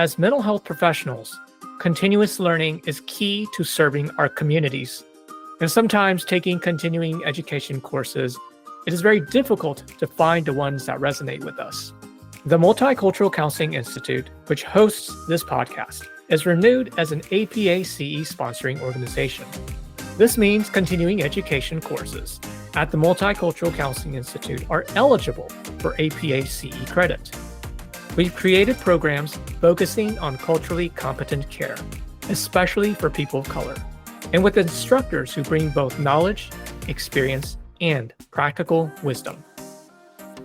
As mental health professionals, continuous learning is key to serving our communities. And sometimes taking continuing education courses, it is very difficult to find the ones that resonate with us. The Multicultural Counseling Institute, which hosts this podcast, is renewed as an APA CE sponsoring organization. This means continuing education courses at the Multicultural Counseling Institute are eligible for APA CE credit. We've created programs focusing on culturally competent care, especially for people of color, and with instructors who bring both knowledge, experience, and practical wisdom.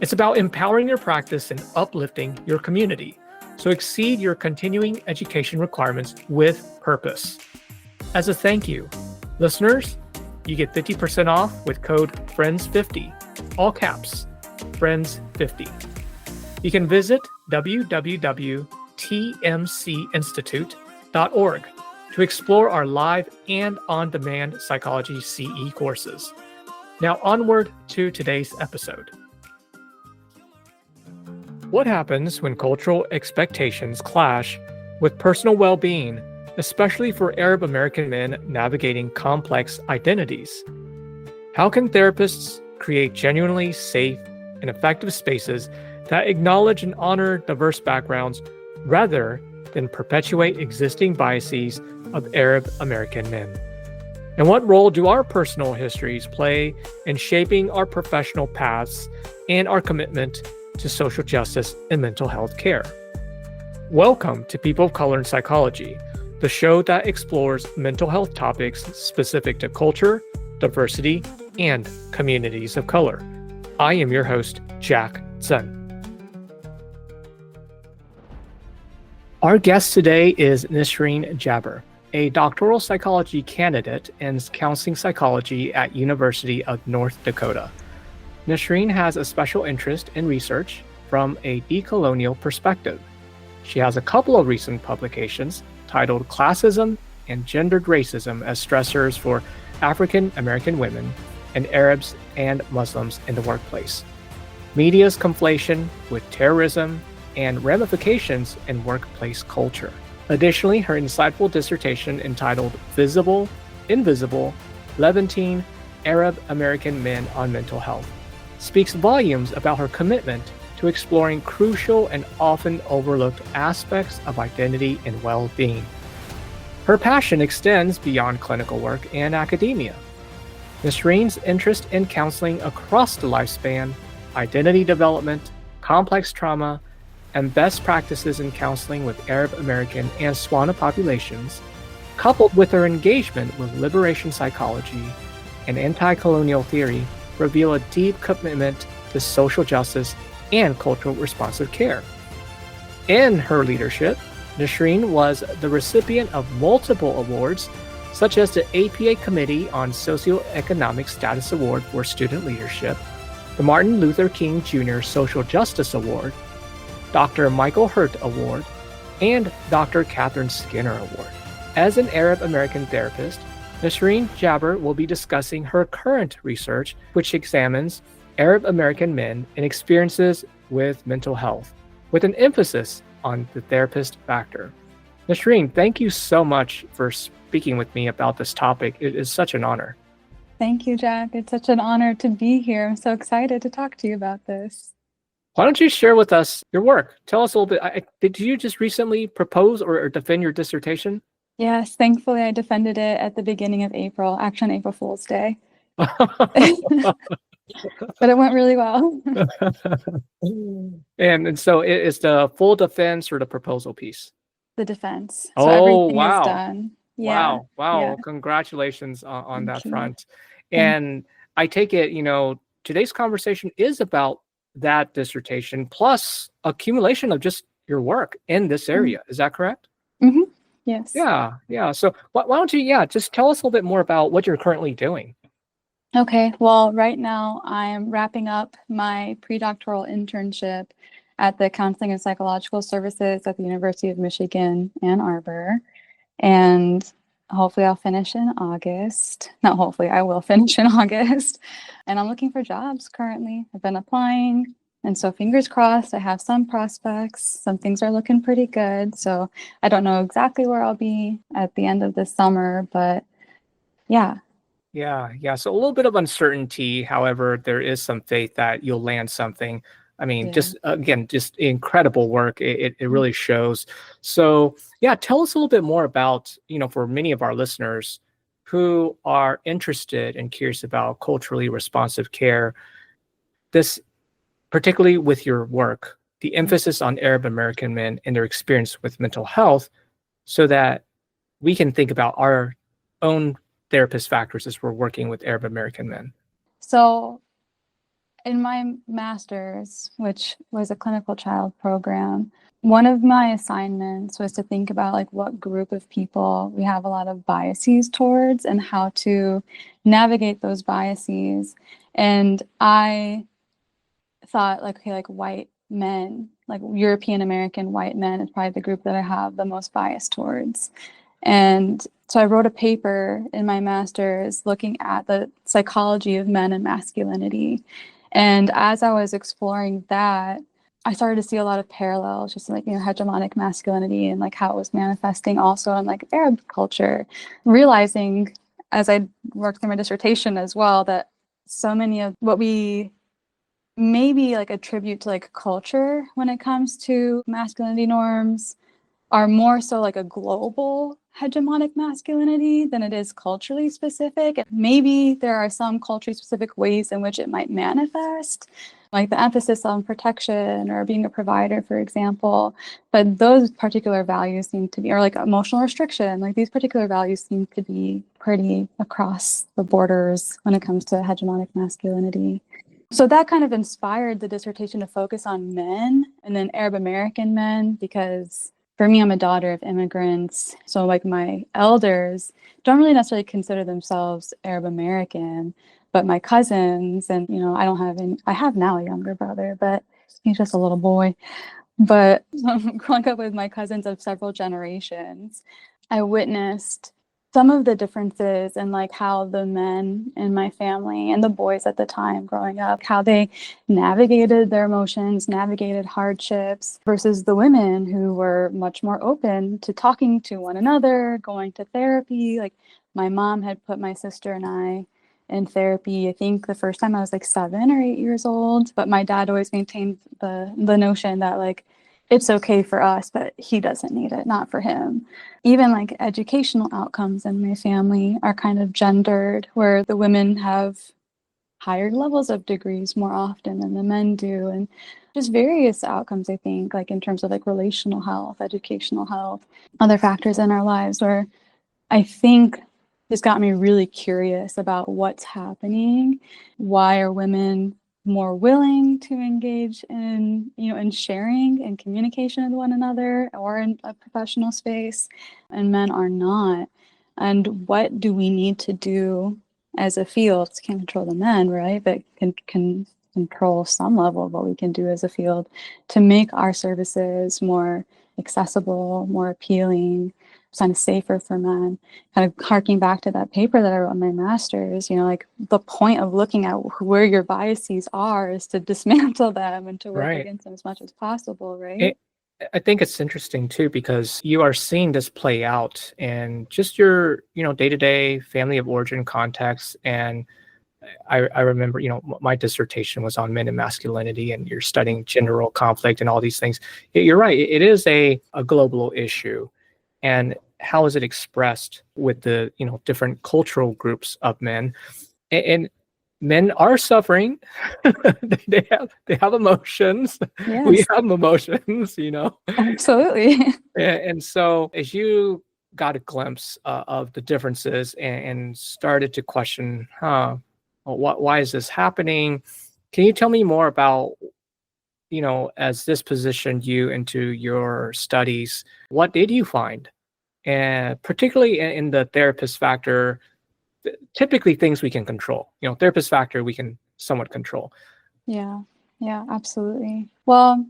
It's about empowering your practice and uplifting your community, so exceed your continuing education requirements with purpose. As a thank you, listeners, you get 50% off with code FRIENDS50, all caps, FRIENDS50. You can visit www.tmcinstitute.org to explore our live and on-demand psychology CE courses. Now onward to today's episode. What happens when cultural expectations clash with personal well-being, especially for Arab American men navigating complex identities? How can therapists create genuinely safe and effective spaces that acknowledge and honor diverse backgrounds rather than perpetuate existing biases of Arab American men? And what role do our personal histories play in shaping our professional paths and our commitment to social justice and mental health care? Welcome to People of Color in Psychology, the show that explores mental health topics specific to culture, diversity, and communities of color. I am your host, Jack Zhen. Our guest today is Nesreen Jaber, a doctoral psychology candidate in counseling psychology at University of North Dakota. Nesreen has a special interest in research from a decolonial perspective. She has a couple of recent publications titled Classism and Gendered Racism as Stressors for African American Women and Arabs and Muslims in the Workplace, Media's Conflation with Terrorism and Ramifications in Workplace Culture. Additionally, her insightful dissertation entitled Visible, Invisible, Levantine Arab American Men on Mental Health speaks volumes about her commitment to exploring crucial and often overlooked aspects of identity and well-being. Her passion extends beyond clinical work and academia. Nesreen's interest in counseling across the lifespan, identity development, complex trauma, and best practices in counseling with Arab American and SWANA populations, coupled with her engagement with liberation psychology and anti-colonial theory, reveal a deep commitment to social justice and cultural responsive care. In her leadership, Nesreen was the recipient of multiple awards, such as the APA Committee on Socioeconomic Status Award for Student Leadership, the Martin Luther King Jr. Social Justice Award, Dr. Michael Hurt Award, and Dr. Catherine Skinner Award. As an Arab American therapist, Nesreen Jaber will be discussing her current research, which examines Arab American men and experiences with mental health, with an emphasis on the therapist factor. Nesreen, thank you so much for speaking with me about this topic. It is such an honor. Thank you, Jack. It's such an honor to be here. I'm so excited to talk to you about this. Why don't you share with us your work? Tell us a little bit. Did you just recently propose or defend your dissertation? Yes, thankfully I defended it at the beginning of April, actually on April Fool's Day. But it went really well. And so it's the full defense or the proposal piece? The defense. So everything wow. is done. Yeah. Wow. Yeah. Congratulations on that you. front. And I take it, today's conversation is about that dissertation plus accumulation of just your work in this area. Is that correct? Mm-hmm. Yes. Yeah. So why don't you, just tell us a little bit more about what you're currently doing. Okay. Well, right now I am wrapping up my pre-doctoral internship at the Counseling and Psychological Services at the University of Michigan, Ann Arbor. And hopefully I'll finish in August. Not hopefully, I will finish in August. And I'm looking for jobs currently. I've been applying And so fingers crossed, I have some prospects. Some things are looking pretty good. So I don't know exactly where I'll be at the end of this summer, but yeah. Yeah. So a little bit of uncertainty. However, there is some faith that you'll land something. I mean, Yeah. just again, just incredible work. It really shows. So yeah, tell us a little bit more about, for many of our listeners who are interested and curious about culturally responsive care, this particularly with your work, the emphasis on Arab American men and their experience with mental health, so that we can think about our own therapist factors as we're working with Arab American men. So in my master's, which was a clinical child program, one of my assignments was to think about like what group of people we have a lot of biases towards and how to navigate those biases. And I thought like, okay, like white men, like European American white men is probably the group that I have the most bias towards. And so I wrote a paper in my master's looking at the psychology of men and masculinity. And as I was exploring that, I started to see a lot of parallels, just like, hegemonic masculinity and like how it was manifesting also in like Arab culture, realizing as I worked through my dissertation as well, that so many of what we maybe like attribute to like culture when it comes to masculinity norms are more so like a global hegemonic masculinity than it is culturally specific. Maybe there are some culturally specific ways in which it might manifest, like the emphasis on protection or being a provider, for example. But those particular values seem to be, or like emotional restriction, like these particular values seem to be pretty across the borders when it comes to hegemonic masculinity. So that kind of inspired the dissertation to focus on men and then Arab American men, because for me, I'm a daughter of immigrants. So like my elders don't really necessarily consider themselves Arab American, but my cousins and, I have now a younger brother, but he's just a little boy. But growing up with my cousins of several generations, I witnessed some of the differences in like how the men in my family and the boys at the time growing up, how they navigated their emotions, navigated hardships versus the women who were much more open to talking to one another, going to therapy. Like my mom had put my sister and I in therapy, I think the first time I was like 7 or 8 years old, but my dad always maintained the notion that like it's okay for us, but he doesn't need it, not for him. Even like educational outcomes in my family are kind of gendered, where the women have higher levels of degrees more often than the men do. And just various outcomes, I think, like in terms of like relational health, educational health, other factors in our lives, where I think this got me really curious about what's happening. Why are women more willing to engage in sharing and communication with one another or in a professional space, and men are not? And what do we need to do as a field? Can't control the men, right? But can control some level of what we can do as a field to make our services more accessible, more appealing, kind of safer for men. Kind of harking back to that paper that I wrote in my master's, like the point of looking at where your biases are is to dismantle them and to work Right. against them as much as possible, right? I think it's interesting too, because you are seeing this play out in just your, day-to-day family of origin context. And I remember, my dissertation was on men and masculinity, and you're studying gender role conflict and all these things. You're right. It is a global issue. And how is it expressed with the, different cultural groups of men? And men are suffering. they have emotions. We Yes, have emotions, absolutely. And so as you got a glimpse of the differences and started to question, well, why is this happening? Can you tell me more about, as this positioned you into your studies, what did you find? And particularly in the therapist factor, typically things we can control. Therapist factor we can somewhat control. Yeah, absolutely. Well,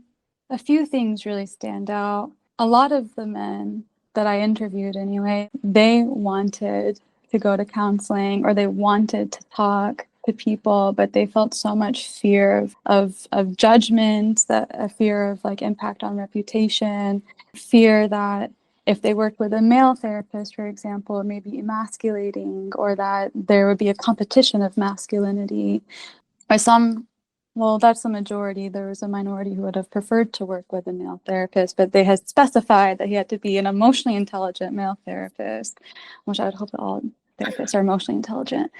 a few things really stand out. A lot of the men that I interviewed anyway, they wanted to go to counseling or they wanted to talk. to people, but they felt so much fear of judgment, that a fear of like impact on reputation, fear that if they worked with a male therapist, for example, it may be emasculating, or that there would be a competition of masculinity. Or well, that's the majority. There was a minority who would have preferred to work with a male therapist, but they had specified that he had to be an emotionally intelligent male therapist, which I would hope that all therapists are emotionally intelligent.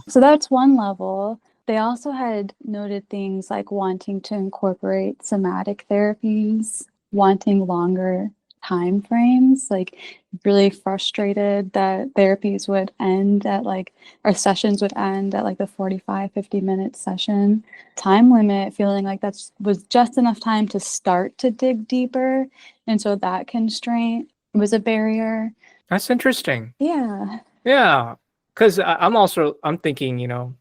So that's one level. They also had noted things like wanting to incorporate somatic therapies, wanting longer time frames, like really frustrated that therapies would end at like, or sessions would end at like the 45-50 minute session time limit, feeling like that was just enough time to start to dig deeper. And so that constraint was a barrier. That's interesting. Yeah. Yeah, because I'm thinking,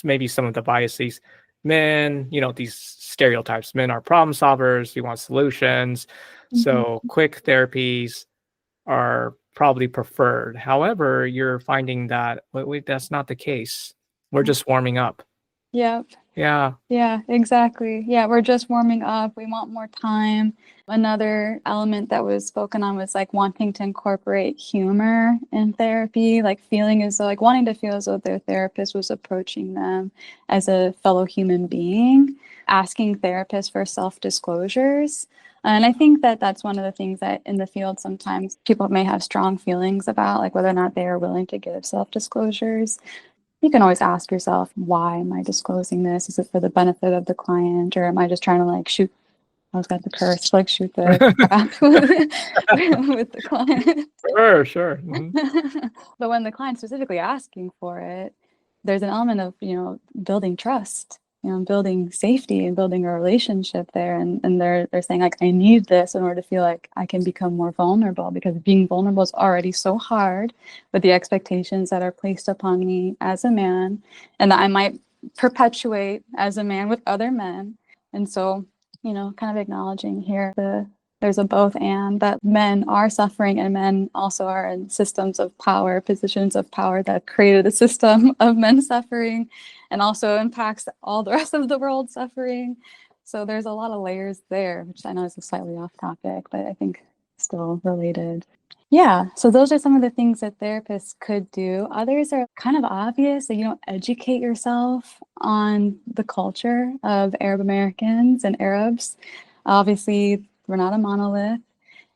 maybe some of the biases. Men, these stereotypes. Men are problem solvers. We want solutions. So quick therapies are probably preferred. However, you're finding that wait, that's not the case. We're just warming up. Yep. Yeah. Yeah, exactly. Yeah, we're just warming up. We want more time. Another element that was spoken on was like wanting to incorporate humor in therapy, like feeling as though, like wanting to feel as though their therapist was approaching them as a fellow human being, asking therapists for self-disclosures. And I think that that's one of the things that in the field sometimes people may have strong feelings about, like whether or not they are willing to give self-disclosures. You can always ask yourself, why am I disclosing this? Is it for the benefit of the client, or am I just trying to like shoot? I was got the curse, like shoot the crap with the client. Sure. But when the client's specifically asking for it, there's an element of, building trust, building safety and building a relationship there. And they're saying like, I need this in order to feel like I can become more vulnerable, because being vulnerable is already so hard with the expectations that are placed upon me as a man, and that I might perpetuate as a man with other men. And so, kind of acknowledging here there's a both and, that men are suffering and men also are in systems of power, positions of power that created a system of men suffering and also impacts all the rest of the world suffering. So there's a lot of layers there, which I know is slightly off topic, but I think still related. Yeah, so those are some of the things that therapists could do. Others are kind of obvious, that educate yourself on the culture of Arab Americans and Arabs. Obviously, we're not a monolith.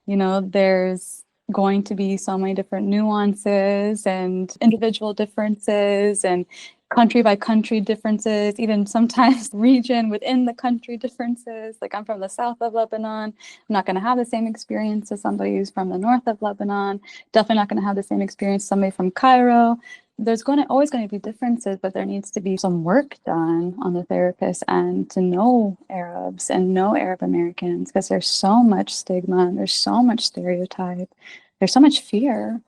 There's going to be so many different nuances and individual differences and country by country differences, even sometimes region within the country differences. Like I'm from the south of Lebanon. I'm not going to have the same experience as somebody who's from the north of Lebanon. Definitely not going to have the same experience as somebody from Cairo. There's always going to be differences, but there needs to be some work done on the therapist end to know Arabs and know Arab Americans, because there's so much stigma, there's so much stereotype, there's so much fear.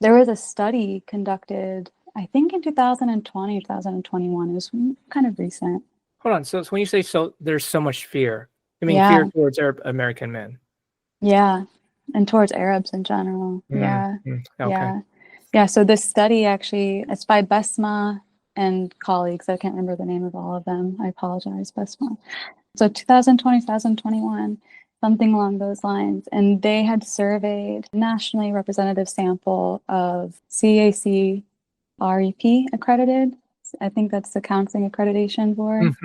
There was a study conducted, I think in 2020, 2021. It was kind of recent. Hold on. So when you say there's so much fear, I mean Yeah. fear towards Arab American men. Yeah, and towards Arabs in general. Yeah. Okay. Yeah, so this study actually, it's by Besma and colleagues. I can't remember the name of all of them. I apologize, Besma. So 2020, 2021, something along those lines. And they had surveyed a nationally representative sample of CAC REP accredited. I think that's the Counseling Accreditation Board.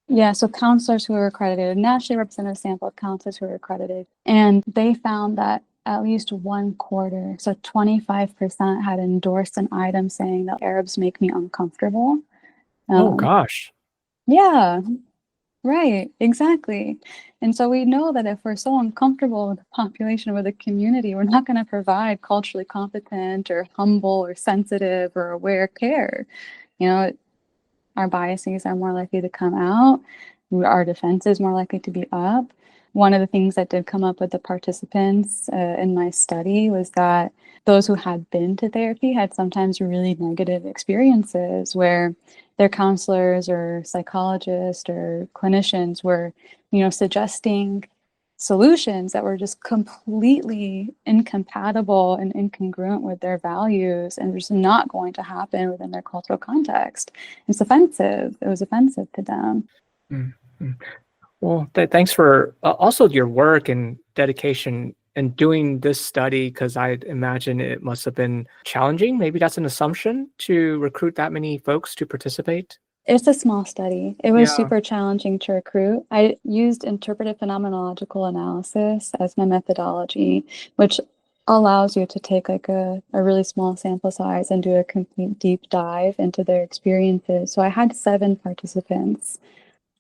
Yeah, so counselors who are accredited, a nationally representative sample of counselors who are accredited. And they found that at least 1/4, so 25%, had endorsed an item saying that Arabs make me uncomfortable. Oh gosh. Yeah, right, exactly. And so we know that if we're so uncomfortable with the population, with the community, we're not going to provide culturally competent or humble or sensitive or aware care. Our biases are more likely to come out. Our defense is more likely to be up. One of the things that did come up with the participants in my study was that those who had been to therapy had sometimes really negative experiences where their counselors or psychologists or clinicians were, suggesting solutions that were just completely incompatible and incongruent with their values and just not going to happen within their cultural context. It's offensive. It was offensive to them. Mm-hmm. Well, thanks for also your work and dedication in doing this study, because I imagine it must have been challenging. Maybe that's an assumption, to recruit that many folks to participate. It's a small study. It was Yeah. super challenging to recruit. I used interpretive phenomenological analysis as my methodology, which allows you to take like a really small sample size and do a complete deep dive into their experiences. So I had 7 participants,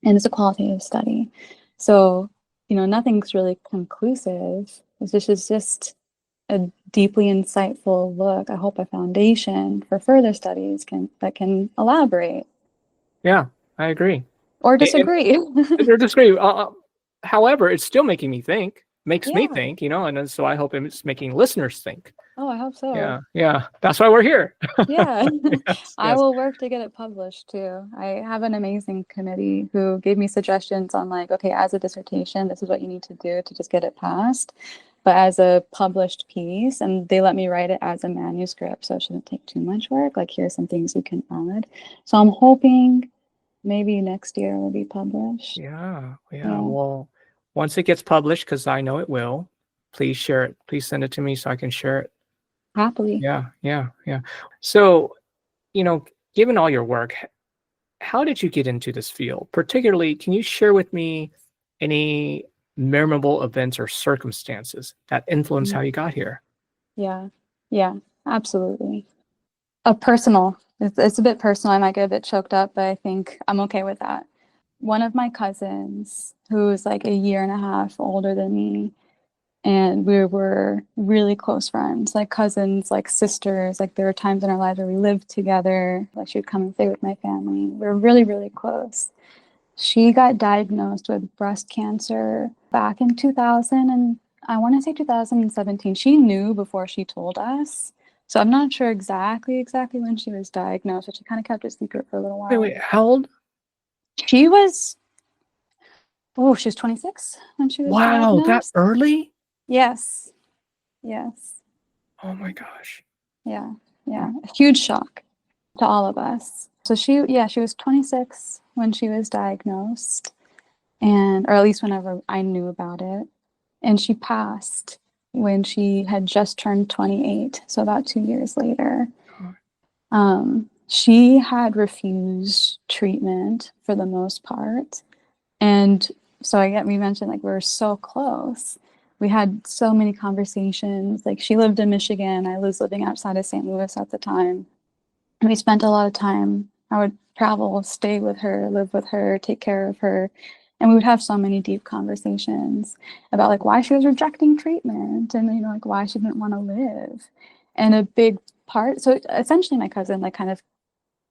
and it's a qualitative study. So, nothing's really conclusive. This is just a deeply insightful look. I hope a foundation for further studies that can elaborate. Yeah, I agree. Or disagree. Or disagree. However, it's still making me think, makes me Yeah. think, and then, so I hope it's making listeners think. Oh, I hope so. Yeah. That's why we're here. Yeah. Yes, I will work to get it published too. I have an amazing committee who gave me suggestions on like, okay, as a dissertation, this is what you need to do to just get it passed. But as a published piece, and they let me write it as a manuscript, so it shouldn't take too much work. Like, here's some things you can add. So I'm hoping maybe next year it will be published. Yeah. Well, once it gets published, because I know it will, please share it. Please send it to me so I can share it. Happily. Yeah. So, given all your work, how did you get into this field? Particularly, can you share with me any memorable events or circumstances that influence how you got here? Yeah, absolutely. It's a bit personal. I might get a bit choked up, but I think I'm okay with that. One of my cousins, who's like a year and a half older than me, and we were really close friends, like cousins, like sisters. Like, there were times in our lives where we lived together. Like, she would come and stay with my family. We were really, really close. She got diagnosed with breast cancer back in 2000, and I want to say 2017. She knew before she told us. So I'm not sure exactly when she was diagnosed, but she kind of kept it secret for a little while. Wait, how old? She was 26 when she was diagnosed. That early? Yes. Oh my gosh. Yeah. A huge shock to all of us. So she was 26 when she was diagnosed, or at least whenever I knew about it. And she passed when she had just turned 28, so about 2 years later. She had refused treatment for the most part. And so again, we mentioned, like, we were so close. We had so many conversations. Like, she lived in Michigan. I was living outside of St. Louis at the time. And we spent a lot of time. I would travel, stay with her, live with her, take care of her. And we would have so many deep conversations about like why she was rejecting treatment and, like, why she didn't want to live. And a big part, so essentially my cousin, like, kind of,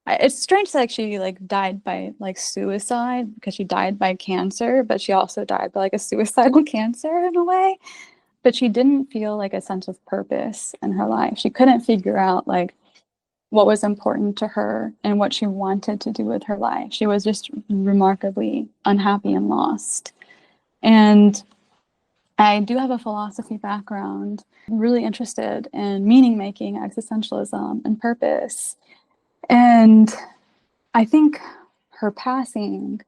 it's strange to say, like, she like died by like suicide, because she died by cancer, but she also died by like a suicidal cancer in a way. But she didn't feel like a sense of purpose in her life. She couldn't figure out like what was important to her and what she wanted to do with her life. She was just remarkably unhappy and lost. And I do have a philosophy background, really interested in meaning making, existentialism, and purpose. And I think her passing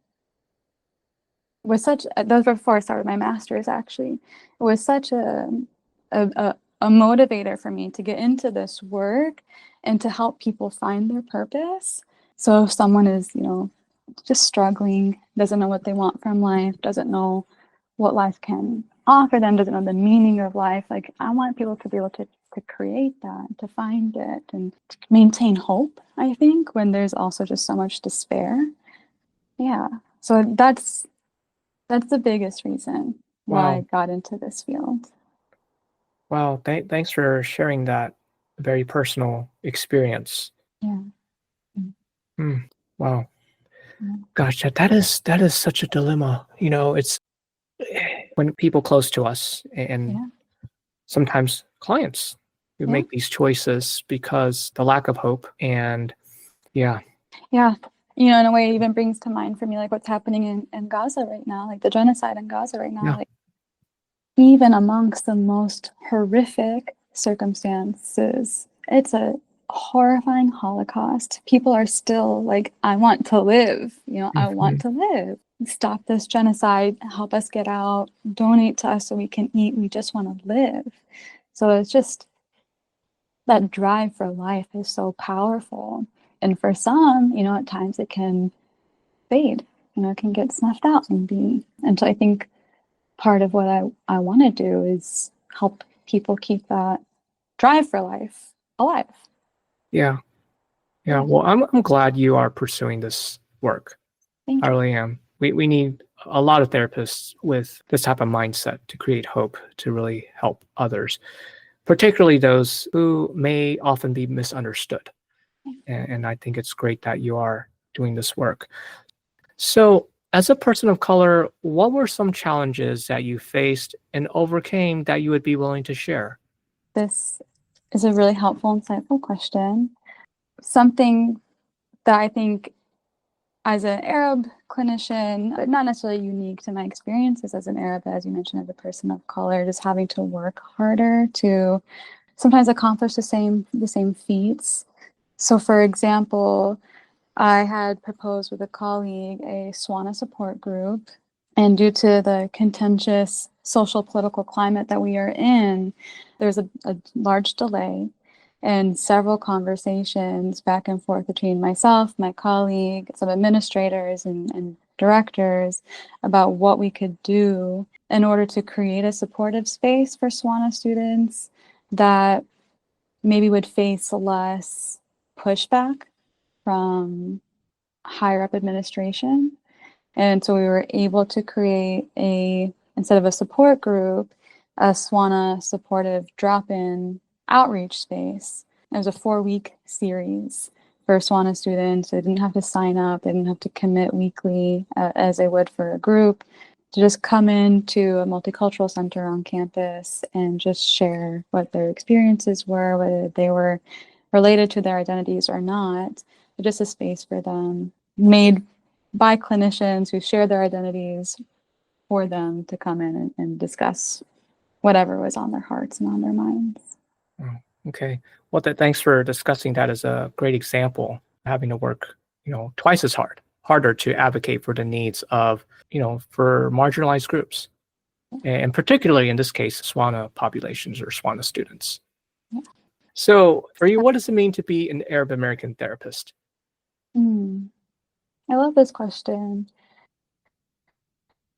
was such, that was before I started my master's actually, it was such a motivator for me to get into this work and to help people find their purpose. So if someone is, just struggling, doesn't know what they want from life, doesn't know what life can offer them, doesn't know the meaning of life, like, I want people to be able to create that, to find it, and to maintain hope, I think, when there's also just so much despair. Yeah. So that's the biggest reason why I got into this field. Wow. Thanks for sharing that very personal experience. Yeah. Wow. Yeah. Gosh, that is such a dilemma. It's when people close to us and sometimes clients who make these choices because the lack of hope. And yeah. In a way, it even brings to mind for me like what's happening in Gaza right now, like the genocide in Gaza right now. Like, even amongst the most horrific circumstances, it's a horrifying Holocaust. People are still like, I want to live, I want to live. Stop this genocide, help us get out, donate to us so we can eat. We just want to live. So it's just that drive for life is so powerful. And for some, at times it can fade, it can get snuffed out and so I think part of what I want to do is help people keep that drive for life alive. Yeah. Yeah. Well, I'm glad you are pursuing this work. Thank I you. really am. We need a lot of therapists with this type of mindset to create hope, to really help others, particularly those who may often be misunderstood. And I think it's great that you are doing this work. So, as a person of color, what were some challenges that you faced and overcame that you would be willing to share? This is a really helpful, insightful question. Something that I think as an Arab clinician, but not necessarily unique to my experiences as an Arab, as you mentioned, as a person of color, just having to work harder to sometimes accomplish the same feats. So for example, I had proposed with a colleague a SWANA support group, and due to the contentious social political climate that we are in, there's a large delay and several conversations back and forth between myself, my colleague, some administrators and directors about what we could do in order to create a supportive space for SWANA students that maybe would face less pushback from higher up administration. And so we were able to create instead of a support group, a SWANA supportive drop-in outreach space. It was a 4-week series for SWANA students. They didn't have to sign up, they didn't have to commit weekly as they would for a group, to just come into a multicultural center on campus and just share what their experiences were, whether they were related to their identities or not, but just a space for them made by clinicians who share their identities for them to come in and discuss whatever was on their hearts and on their minds. Oh, okay. Well, thanks for discussing that as a great example, having to work, twice as harder to advocate for the needs of, for marginalized groups, and particularly in this case, SWANA populations or SWANA students. Yeah. So for you, what does it mean to be an Arab American therapist? I love this question.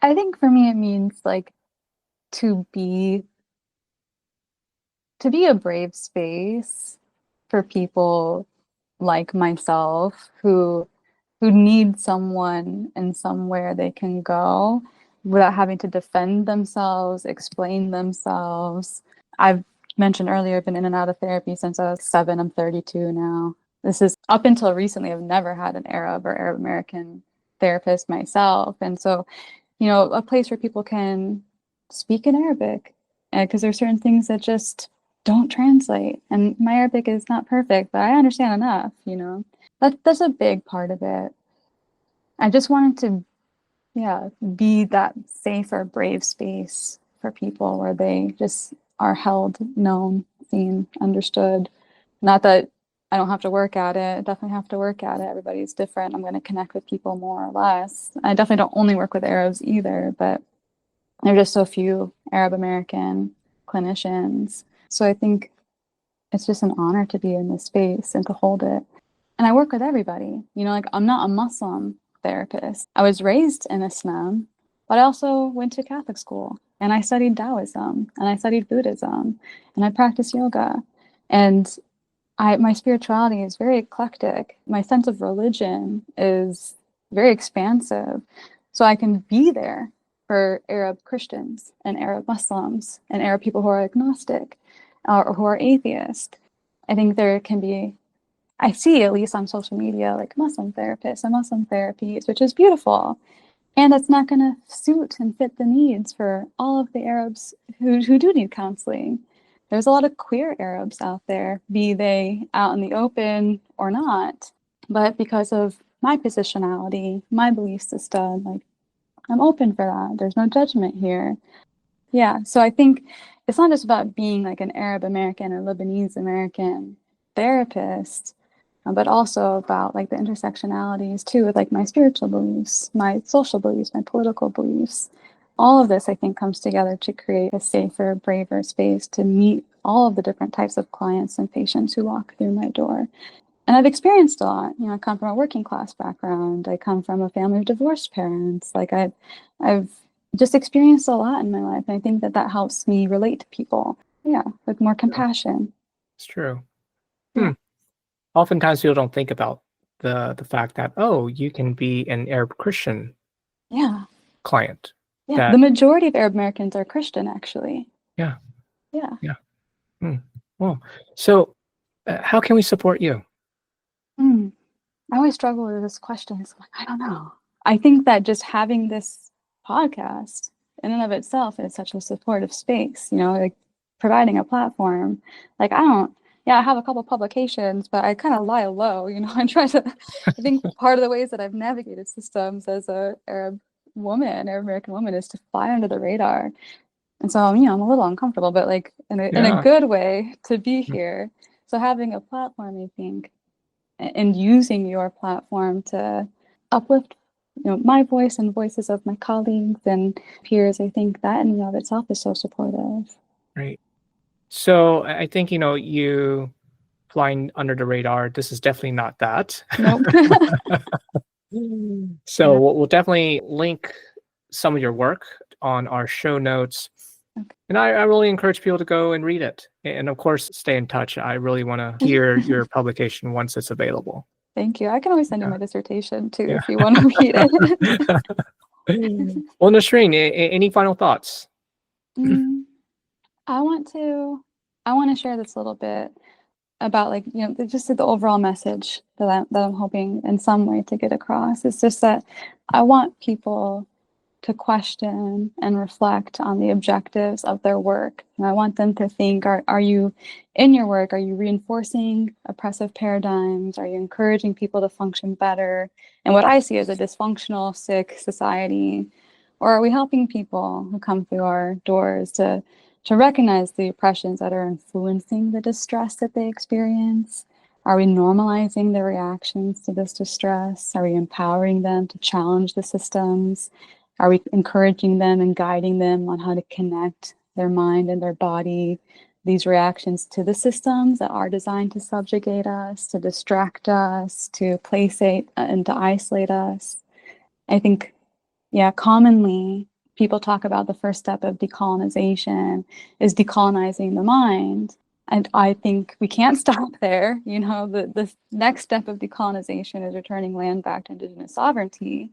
I think for me, it means like to be a brave space for people like myself who need someone and somewhere they can go without having to defend themselves, explain themselves. I've mentioned earlier, I've been in and out of therapy since I was 7. I'm 32 now. This is up until recently, I've never had an Arab or Arab American therapist myself. And so, a place where people can speak in Arabic, because there's certain things that just don't translate. And my Arabic is not perfect, but I understand enough, That's a big part of it. I just wanted to, be that safe or brave space for people where they just are held, known, seen, understood. Not that I don't have to work at it. I definitely have to work at it. Everybody's different. I'm going to connect with people more or less. I definitely don't only work with Arabs either, but there are just so few Arab American clinicians. So I think it's just an honor to be in this space and to hold it. And I work with everybody. I'm not a Muslim therapist. I was raised in Islam, but I also went to Catholic school and I studied Taoism and I studied Buddhism and I practice yoga. And my spirituality is very eclectic. My sense of religion is very expansive. So I can be there for Arab Christians and Arab Muslims and Arab people who are agnostic or who are atheist. I think there can be, I see at least on social media, like Muslim therapists and Muslim therapies, which is beautiful. And that's not going to suit and fit the needs for all of the Arabs who do need counseling. There's a lot of queer Arabs out there, be they out in the open or not. But because of my positionality, my belief system, like I'm open for that. There's no judgment here. Yeah. So I think it's not just about being like an Arab American or Lebanese American therapist, but also about like the intersectionalities too, with like my spiritual beliefs, my social beliefs, my political beliefs. All of this, I think, comes together to create a safer, braver space to meet all of the different types of clients and patients who walk through my door. And I've experienced a lot. You know, I come from a working class background. I come from a family of divorced parents. Like I've just experienced a lot in my life. And I think that helps me relate to people. Yeah, with more compassion. It's true. Yeah. Oftentimes people don't think about the fact that, oh, you can be an Arab Christian Yeah. client. Yeah. The majority of Arab Americans are Christian, actually. Yeah. Yeah. Yeah. Well, so how can we support you? I always struggle with this question. It's like, I don't know. I think that just having this podcast in and of itself is such a supportive space, you know, like providing a platform. Like, I have a couple publications, but I kind of lie low, you know, I think part of the ways that I've navigated systems as a Arab American woman is to fly under the radar. And so, you know, I'm a little uncomfortable, but like in a good way to be here. So having a platform, I think, and using your platform to uplift, you know, my voice and voices of my colleagues and peers, I think that in and of itself is so supportive. Right. So I think, you know, you flying under the radar, this is definitely not that. Nope. So we'll definitely link some of your work on our show notes. Okay. And I really encourage people to go and read it. And of course, stay in touch. I really want to hear your publication once it's available. Thank you. I can always send you my dissertation too if you want to read it. Well, Nesreen, any final thoughts? I want to share this a little bit about, like, you know, just the overall message that I'm hoping in some way to get across. It's just that I want people to question and reflect on the objectives of their work. And I want them to think, are you, in your work, are you reinforcing oppressive paradigms? Are you encouraging people to function better in what I see as a dysfunctional, sick society? Or are we helping people who come through our doors to recognize the oppressions that are influencing the distress that they experience? Are we normalizing their reactions to this distress? Are we empowering them to challenge the systems? Are we encouraging them and guiding them on how to connect their mind and their body, these reactions to the systems that are designed to subjugate us, to distract us, to placate and to isolate us? I think, commonly people talk about the first step of decolonization is decolonizing the mind. And I think we can't stop there. You know, the next step of decolonization is returning land back to Indigenous sovereignty.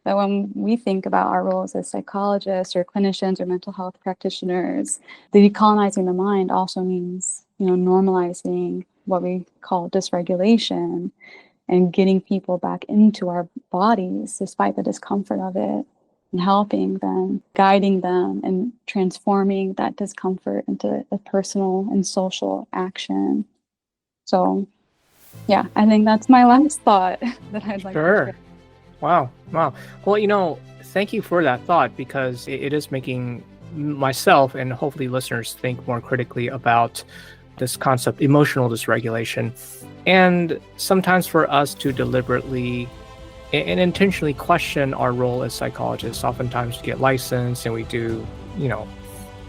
But when we think about our roles as psychologists or clinicians or mental health practitioners, the decolonizing the mind also means, you know, normalizing what we call dysregulation and getting people back into our bodies despite the discomfort of it, and helping them, guiding them, and transforming that discomfort into a personal and social action. So, yeah, I think that's my last thought that I'd like to share. Wow. Well, you know, thank you for that thought, because it is making myself and hopefully listeners think more critically about this concept, emotional dysregulation. And sometimes for us to deliberately and intentionally question our role as psychologists. Oftentimes we get licensed and we do, you know,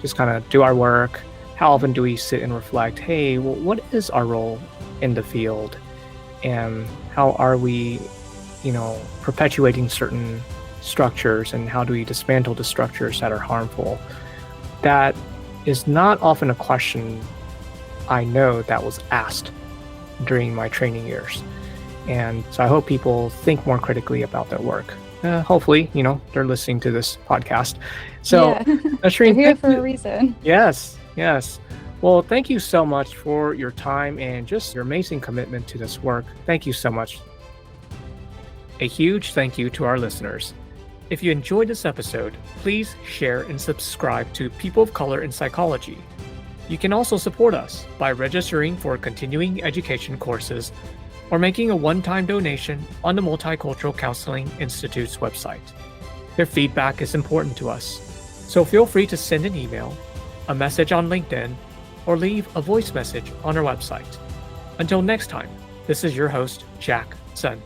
just kind of do our work. How often do we sit and reflect, hey, well, what is our role in the field? And how are we, you know, perpetuating certain structures, and how do we dismantle the structures that are harmful? That is not often a question I know that was asked during my training years. And so I hope people think more critically about their work. Hopefully, you know, they're listening to this podcast. So, Nesreen, they're here for a reason. Yes. Well, thank you so much for your time and just your amazing commitment to this work. Thank you so much. A huge thank you to our listeners. If you enjoyed this episode, please share and subscribe to People of Color in Psychology. You can also support us by registering for continuing education courses or making a one-time donation on the Multicultural Counseling Institute's website. Your feedback is important to us. So feel free to send an email, a message on LinkedIn, or leave a voice message on our website. Until next time, this is your host, Jack Sun.